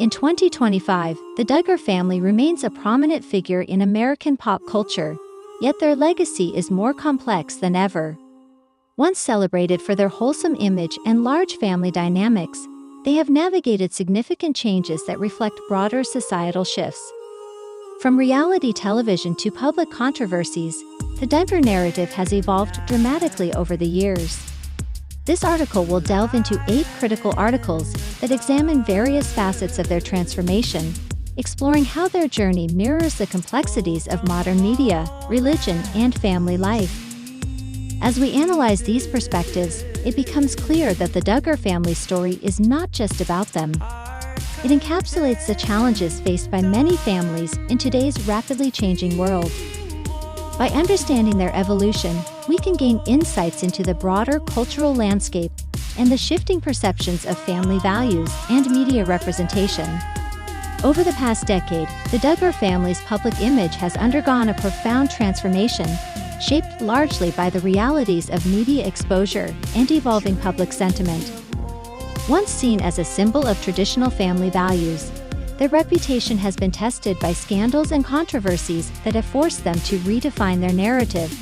In 2025, the Duggar family remains a prominent figure in American pop culture, yet their legacy is more complex than ever. Once celebrated for their wholesome image and large family dynamics, they have navigated significant changes that reflect broader societal shifts. From reality television to public controversies, the Duggar narrative has evolved dramatically over the years. This article will delve into 8 critical articles that examine various facets of their transformation, exploring how their journey mirrors the complexities of modern media, religion, and family life. As we analyze these perspectives, it becomes clear that the Duggar family story is not just about them. It encapsulates the challenges faced by many families in today's rapidly changing world. By understanding their evolution, we can gain insights into the broader cultural landscape and the shifting perceptions of family values and media representation. Over the past decade, the Duggar family's public image has undergone a profound transformation, shaped largely by the realities of media exposure and evolving public sentiment. Once seen as a symbol of traditional family values, their reputation has been tested by scandals and controversies that have forced them to redefine their narrative.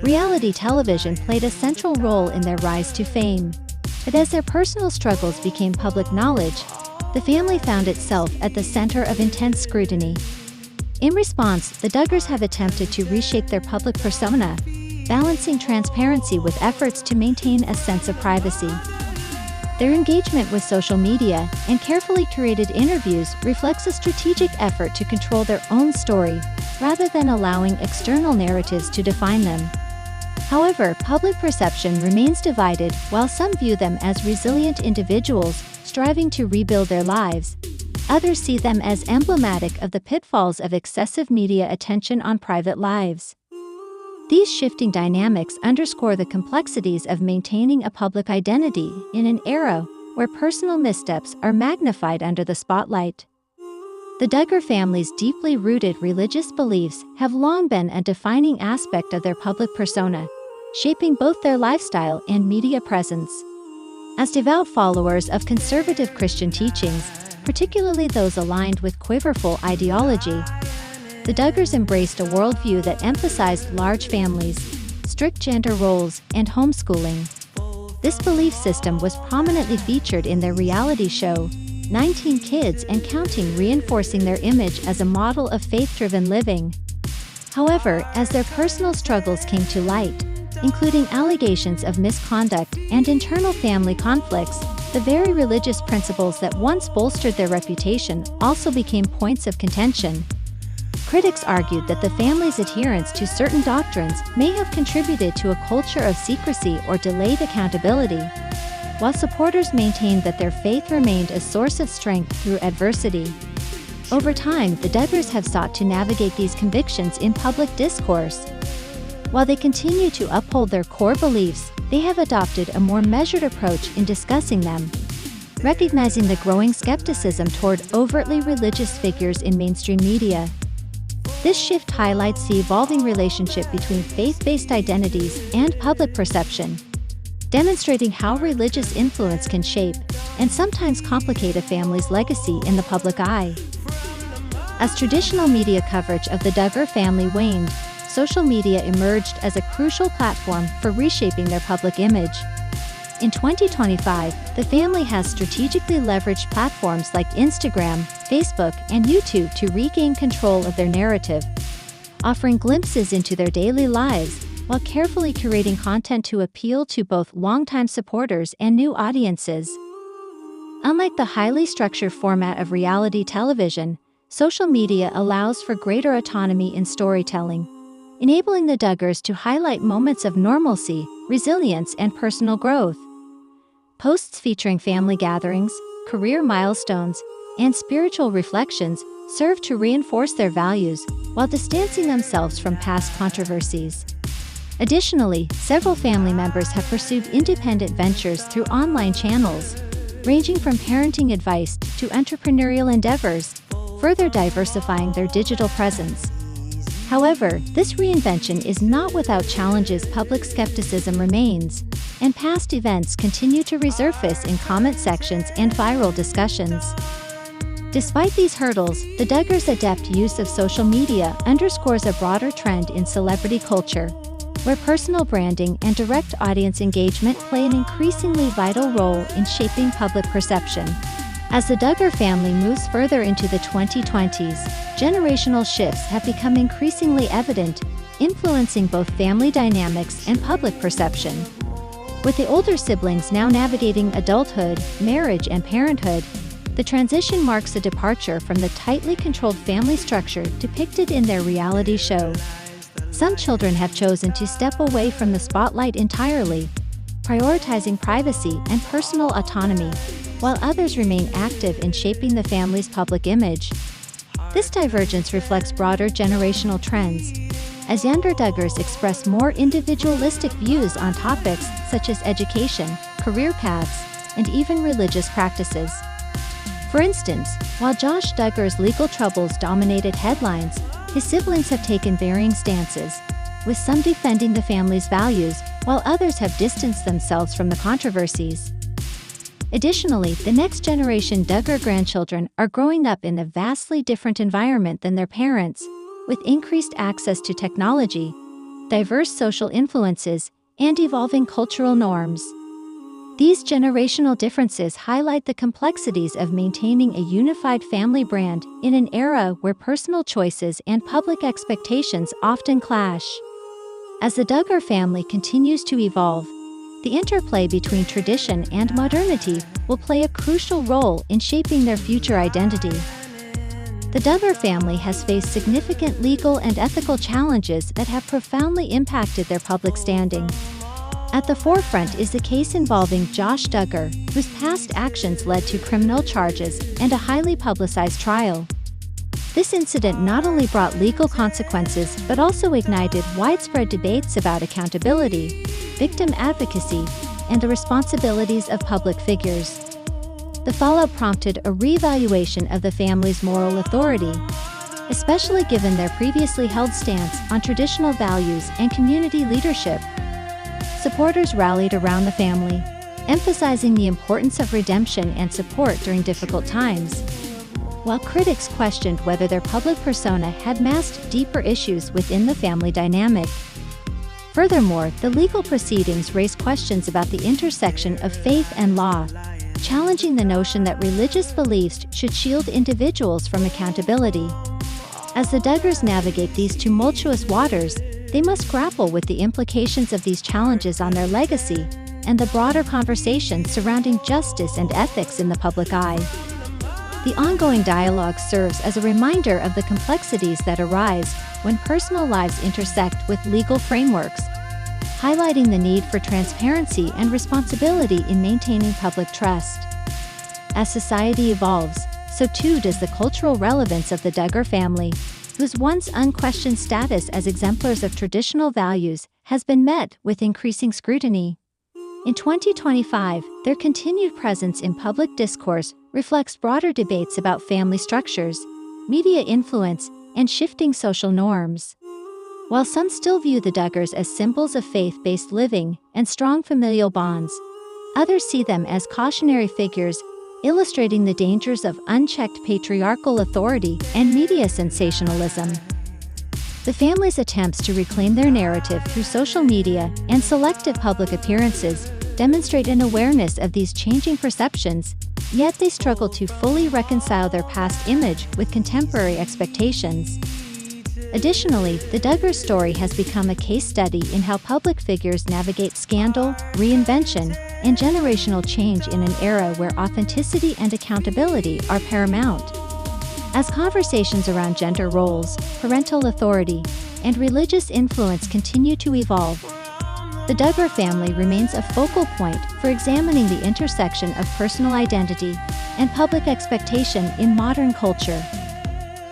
Reality television played a central role in their rise to fame, but as their personal struggles became public knowledge, the family found itself at the center of intense scrutiny. In response, the Duggars have attempted to reshape their public persona, balancing transparency with efforts to maintain a sense of privacy. Their engagement with social media and carefully curated interviews reflects a strategic effort to control their own story, rather than allowing external narratives to define them. However, public perception remains divided. While some view them as resilient individuals striving to rebuild their lives, others see them as emblematic of the pitfalls of excessive media attention on private lives. These shifting dynamics underscore the complexities of maintaining a public identity in an era where personal missteps are magnified under the spotlight. The Duggar family's deeply rooted religious beliefs have long been a defining aspect of their public persona, shaping both their lifestyle and media presence. As devout followers of conservative Christian teachings, particularly those aligned with quiverful ideology, the Duggars embraced a worldview that emphasized large families, strict gender roles, and homeschooling. This belief system was prominently featured in their reality show, 19 Kids and Counting, reinforcing their image as a model of faith-driven living. However, as their personal struggles came to light, including allegations of misconduct and internal family conflicts, the very religious principles that once bolstered their reputation also became points of contention. Critics argued that the family's adherence to certain doctrines may have contributed to a culture of secrecy or delayed accountability, while supporters maintained that their faith remained a source of strength through adversity. Over time, the Duggars have sought to navigate these convictions in public discourse. While they continue to uphold their core beliefs, they have adopted a more measured approach in discussing them, recognizing the growing skepticism toward overtly religious figures in mainstream media. This shift highlights the evolving relationship between faith-based identities and public perception, demonstrating how religious influence can shape and sometimes complicate a family's legacy in the public eye. As traditional media coverage of the Duggar family waned, social media emerged as a crucial platform for reshaping their public image. In 2025, the family has strategically leveraged platforms like Instagram, Facebook, and YouTube to regain control of their narrative, offering glimpses into their daily lives while carefully curating content to appeal to both longtime supporters and new audiences. Unlike the highly structured format of reality television, social media allows for greater autonomy in storytelling, enabling the Duggars to highlight moments of normalcy, resilience, and personal growth. Posts featuring family gatherings, career milestones, and spiritual reflections serve to reinforce their values while distancing themselves from past controversies. Additionally, several family members have pursued independent ventures through online channels, ranging from parenting advice to entrepreneurial endeavors, further diversifying their digital presence. However, this reinvention is not without challenges. Public skepticism remains, and past events continue to resurface in comment sections and viral discussions. Despite these hurdles, the Duggars' adept use of social media underscores a broader trend in celebrity culture, where personal branding and direct audience engagement play an increasingly vital role in shaping public perception. As the Duggar family moves further into the 2020s, generational shifts have become increasingly evident, influencing both family dynamics and public perception. With the older siblings now navigating adulthood, marriage, and parenthood, the transition marks a departure from the tightly controlled family structure depicted in their reality show. Some children have chosen to step away from the spotlight entirely, prioritizing privacy and personal autonomy, while others remain active in shaping the family's public image. This divergence reflects broader generational trends, as younger Duggars express more individualistic views on topics such as education, career paths, and even religious practices. For instance, while Josh Duggar's legal troubles dominated headlines, his siblings have taken varying stances, with some defending the family's values, while others have distanced themselves from the controversies. Additionally, the next generation Duggar grandchildren are growing up in a vastly different environment than their parents, with increased access to technology, diverse social influences, and evolving cultural norms. These generational differences highlight the complexities of maintaining a unified family brand in an era where personal choices and public expectations often clash. As the Duggar family continues to evolve, the interplay between tradition and modernity will play a crucial role in shaping their future identity. The Duggar family has faced significant legal and ethical challenges that have profoundly impacted their public standing. At the forefront is the case involving Josh Duggar, whose past actions led to criminal charges and a highly publicized trial. This incident not only brought legal consequences but also ignited widespread debates about accountability, victim advocacy, and the responsibilities of public figures. The fallout prompted a reevaluation of the family's moral authority, especially given their previously held stance on traditional values and community leadership. Supporters rallied around the family, emphasizing the importance of redemption and support during difficult times, while critics questioned whether their public persona had masked deeper issues within the family dynamic. Furthermore, the legal proceedings raised questions about the intersection of faith and law, challenging the notion that religious beliefs should shield individuals from accountability. As the Duggars navigate these tumultuous waters, they must grapple with the implications of these challenges on their legacy and the broader conversation surrounding justice and ethics in the public eye. The ongoing dialogue serves as a reminder of the complexities that arise when personal lives intersect with legal frameworks, highlighting the need for transparency and responsibility in maintaining public trust. As society evolves, so too does the cultural relevance of the Duggar family, whose once unquestioned status as exemplars of traditional values has been met with increasing scrutiny. In 2025, their continued presence in public discourse reflects broader debates about family structures, media influence, and shifting social norms. While some still view the Duggars as symbols of faith-based living and strong familial bonds, others see them as cautionary figures, illustrating the dangers of unchecked patriarchal authority and media sensationalism. The family's attempts to reclaim their narrative through social media and selective public appearances demonstrate an awareness of these changing perceptions, yet they struggle to fully reconcile their past image with contemporary expectations. Additionally, the Duggar story has become a case study in how public figures navigate scandal, reinvention, and generational change in an era where authenticity and accountability are paramount. As conversations around gender roles, parental authority, and religious influence continue to evolve, the Duggar family remains a focal point for examining the intersection of personal identity and public expectation in modern culture.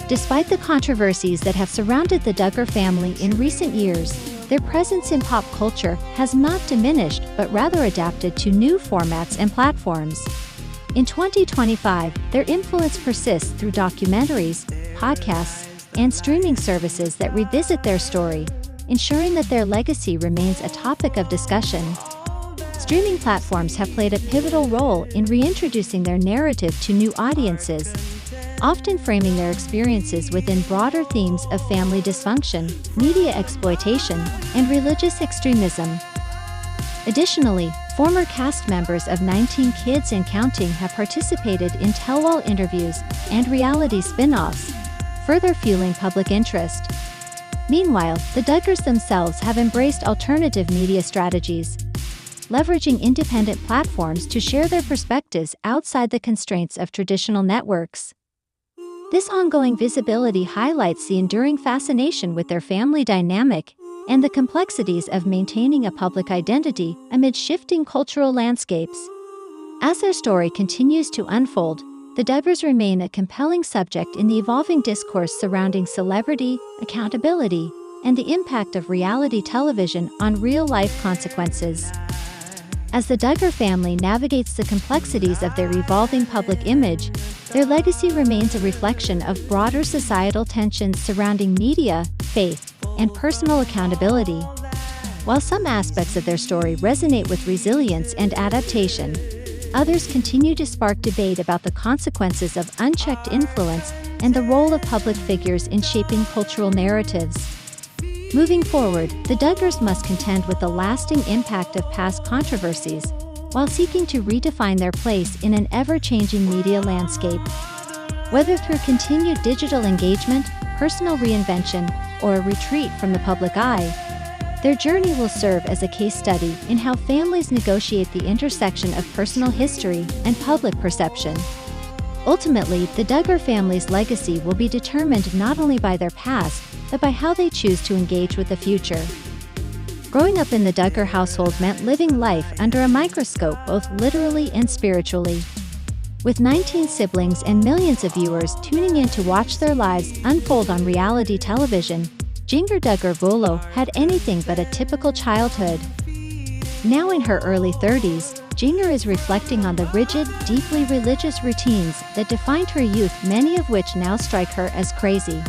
Despite the controversies that have surrounded the Duggar family in recent years, their presence in pop culture has not diminished but rather adapted to new formats and platforms. In 2025, their influence persists through documentaries, podcasts, and streaming services that revisit their story, ensuring that their legacy remains a topic of discussion. Streaming platforms have played a pivotal role in reintroducing their narrative to new audiences, often framing their experiences within broader themes of family dysfunction, media exploitation, and religious extremism. Additionally, former cast members of 19 Kids and Counting have participated in tell-all interviews and reality spin-offs, further fueling public interest. Meanwhile, the Duggars themselves have embraced alternative media strategies, leveraging independent platforms to share their perspectives outside the constraints of traditional networks. This ongoing visibility highlights the enduring fascination with their family dynamic and the complexities of maintaining a public identity amid shifting cultural landscapes. As their story continues to unfold, the Duggars remain a compelling subject in the evolving discourse surrounding celebrity, accountability, and the impact of reality television on real-life consequences. As the Duggar family navigates the complexities of their evolving public image, their legacy remains a reflection of broader societal tensions surrounding media, faith, and personal accountability. While some aspects of their story resonate with resilience and adaptation, others continue to spark debate about the consequences of unchecked influence and the role of public figures in shaping cultural narratives. Moving forward, the Duggars must contend with the lasting impact of past controversies, while seeking to redefine their place in an ever-changing media landscape. Whether through continued digital engagement, personal reinvention, or a retreat from the public eye, their journey will serve as a case study in how families negotiate the intersection of personal history and public perception. Ultimately, the Duggar family's legacy will be determined not only by their past, but by how they choose to engage with the future. Growing up in the Duggar household meant living life under a microscope, both literally and spiritually. With 19 siblings and millions of viewers tuning in to watch their lives unfold on reality television, Jinger Duggar Volo had anything but a typical childhood. Now in her early 30s, Jinger is reflecting on the rigid, deeply religious routines that defined her youth, many of which now strike her as crazy.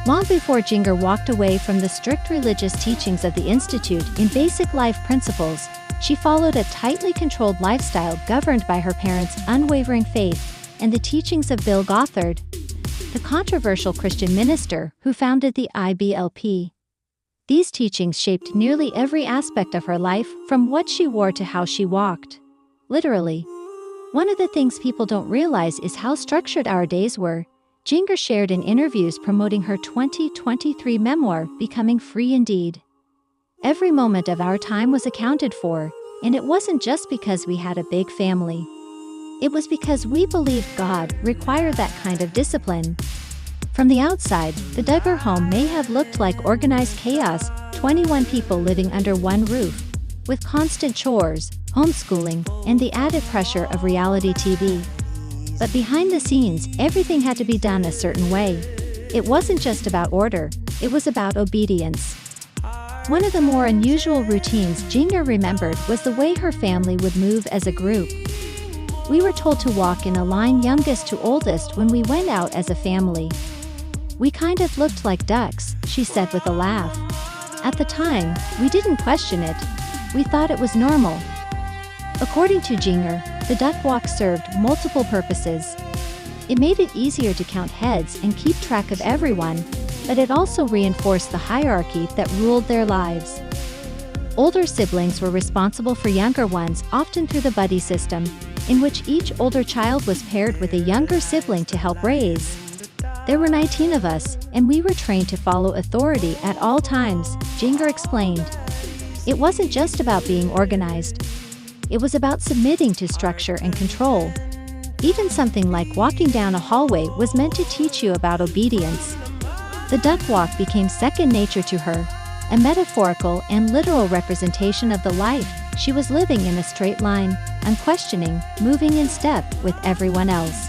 Long before Jinger walked away from the strict religious teachings of the Institute in basic life principles, she followed a tightly controlled lifestyle governed by her parents' unwavering faith and the teachings of Bill Gothard, the controversial Christian minister who founded the IBLP. These teachings shaped nearly every aspect of her life, from what she wore to how she walked. Literally. One of the things people don't realize is how structured our days were. Jinger shared in interviews promoting her 2023 memoir, Becoming Free Indeed. Every moment of our time was accounted for, and it wasn't just because we had a big family. It was because we believed God required that kind of discipline. From the outside, the Duggar home may have looked like organized chaos, 21 people living under one roof, with constant chores, homeschooling, and the added pressure of reality TV. But behind the scenes, everything had to be done a certain way. It wasn't just about order, it was about obedience. One of the more unusual routines Jinger remembered was the way her family would move as a group. We were told to walk in a line youngest to oldest when we went out as a family. We kind of looked like ducks, she said with a laugh. At the time, we didn't question it. We thought it was normal. According to Jinger, the duck walk served multiple purposes. It made it easier to count heads and keep track of everyone, but it also reinforced the hierarchy that ruled their lives. Older siblings were responsible for younger ones, often through the buddy system, in which each older child was paired with a younger sibling to help raise. There were 19 of us, and we were trained to follow authority at all times, Jinger explained. It wasn't just about being organized. It was about submitting to structure and control. Even something like walking down a hallway was meant to teach you about obedience. The duck walk became second nature to her, a metaphorical and literal representation of the life she was living in a straight line, unquestioning, moving in step with everyone else.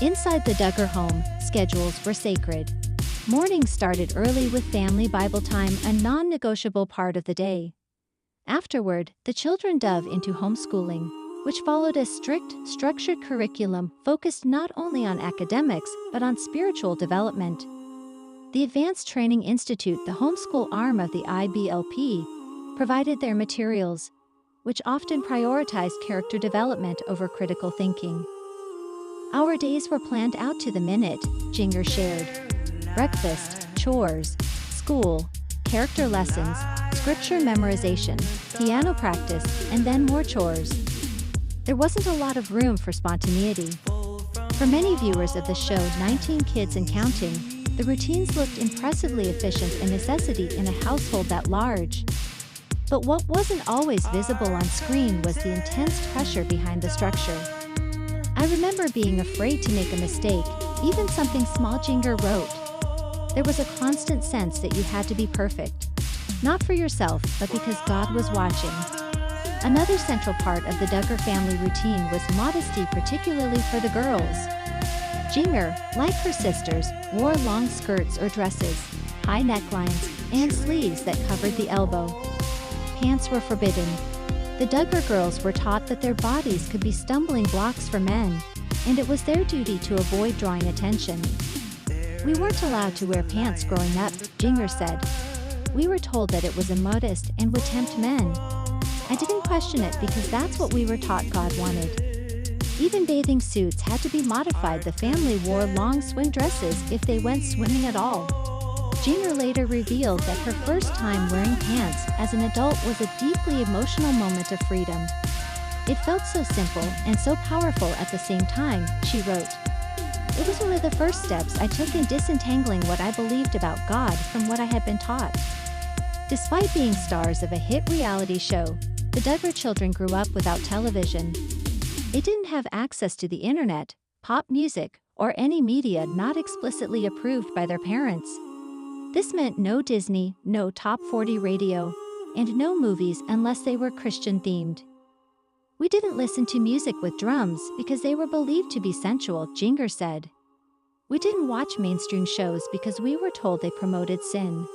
Inside the Duggar home, schedules were sacred. Mornings started early with family Bible time, a non-negotiable part of the day. Afterward, the children dove into homeschooling, which followed a strict, structured curriculum focused not only on academics, but on spiritual development. The Advanced Training Institute, the homeschool arm of the IBLP, provided their materials, which often prioritized character development over critical thinking. Our days were planned out to the minute, Jinger shared. Breakfast, chores, school, character lessons, scripture memorization, piano practice, and then more chores. There wasn't a lot of room for spontaneity. For many viewers of the show 19 Kids and Counting, the routines looked impressively efficient, a necessity in a household that large. But what wasn't always visible on screen was the intense pressure behind the structure. I remember being afraid to make a mistake, even something small. Jinger wrote. There was a constant sense that you had to be perfect. Not for yourself, but because God was watching. Another central part of the Duggar family routine was modesty, particularly for the girls. Jinger, like her sisters, wore long skirts or dresses, high necklines, and sleeves that covered the elbow. Pants were forbidden. The Duggar girls were taught that their bodies could be stumbling blocks for men, and it was their duty to avoid drawing attention. We weren't allowed to wear pants growing up, Jinger said. We were told that it was immodest and would tempt men. I didn't question it because that's what we were taught God wanted. Even bathing suits had to be modified. The family wore long swim dresses if they went swimming at all. Jinger later revealed that her first time wearing pants as an adult was a deeply emotional moment of freedom. It felt so simple and so powerful at the same time, she wrote. It was one of the first steps I took in disentangling what I believed about God from what I had been taught. Despite being stars of a hit reality show, the Duggar children grew up without television. They didn't have access to the internet, pop music, or any media not explicitly approved by their parents. This meant no Disney, no top 40 radio, and no movies unless they were Christian-themed. We didn't listen to music with drums because they were believed to be sensual, Jinger said. We didn't watch mainstream shows because we were told they promoted sin.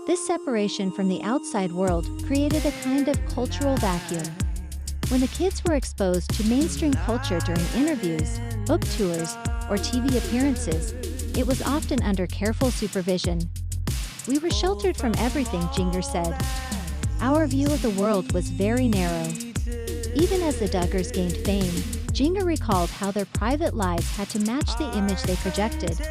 This separation from the outside world created a kind of cultural vacuum. When the kids were exposed to mainstream culture during interviews, book tours, or TV appearances, it was often under careful supervision. We were sheltered from everything, Jinger said. Our view of the world was very narrow. Even as the Duggars gained fame, Jinger recalled how their private lives had to match the image they projected.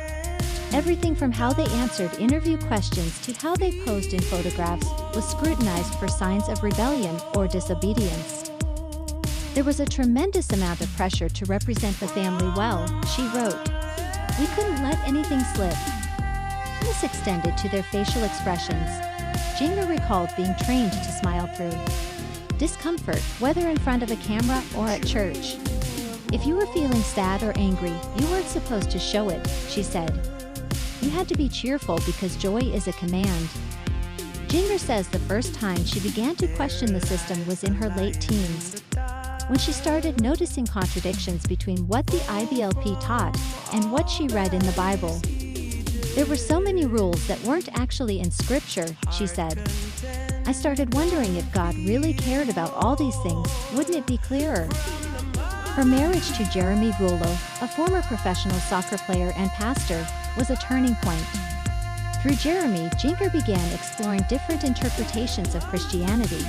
Everything from how they answered interview questions to how they posed in photographs was scrutinized for signs of rebellion or disobedience. There was a tremendous amount of pressure to represent the family well, she wrote. We couldn't let anything slip. This extended to their facial expressions. Jinger recalled being trained to smile through discomfort, whether in front of a camera or at church. If you were feeling sad or angry, you weren't supposed to show it, she said. You had to be cheerful because joy is a command. Jinger says the first time she began to question the system was in her late teens, when she started noticing contradictions between what the IBLP taught and what she read in the Bible. There were so many rules that weren't actually in scripture, she said. I started wondering if God really cared about all these things, wouldn't it be clearer? Her marriage to Jeremy Rouleau, a former professional soccer player and pastor, was a turning point. Through Jeremy, Jinger began exploring different interpretations of Christianity.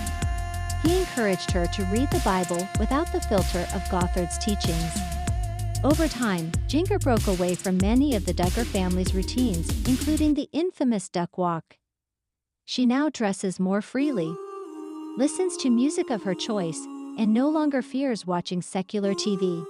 He encouraged her to read the Bible without the filter of Gothard's teachings. Over time, Jinger broke away from many of the Duggar family's routines, including the infamous duck walk. She now dresses more freely, listens to music of her choice, and no longer fears watching secular TV.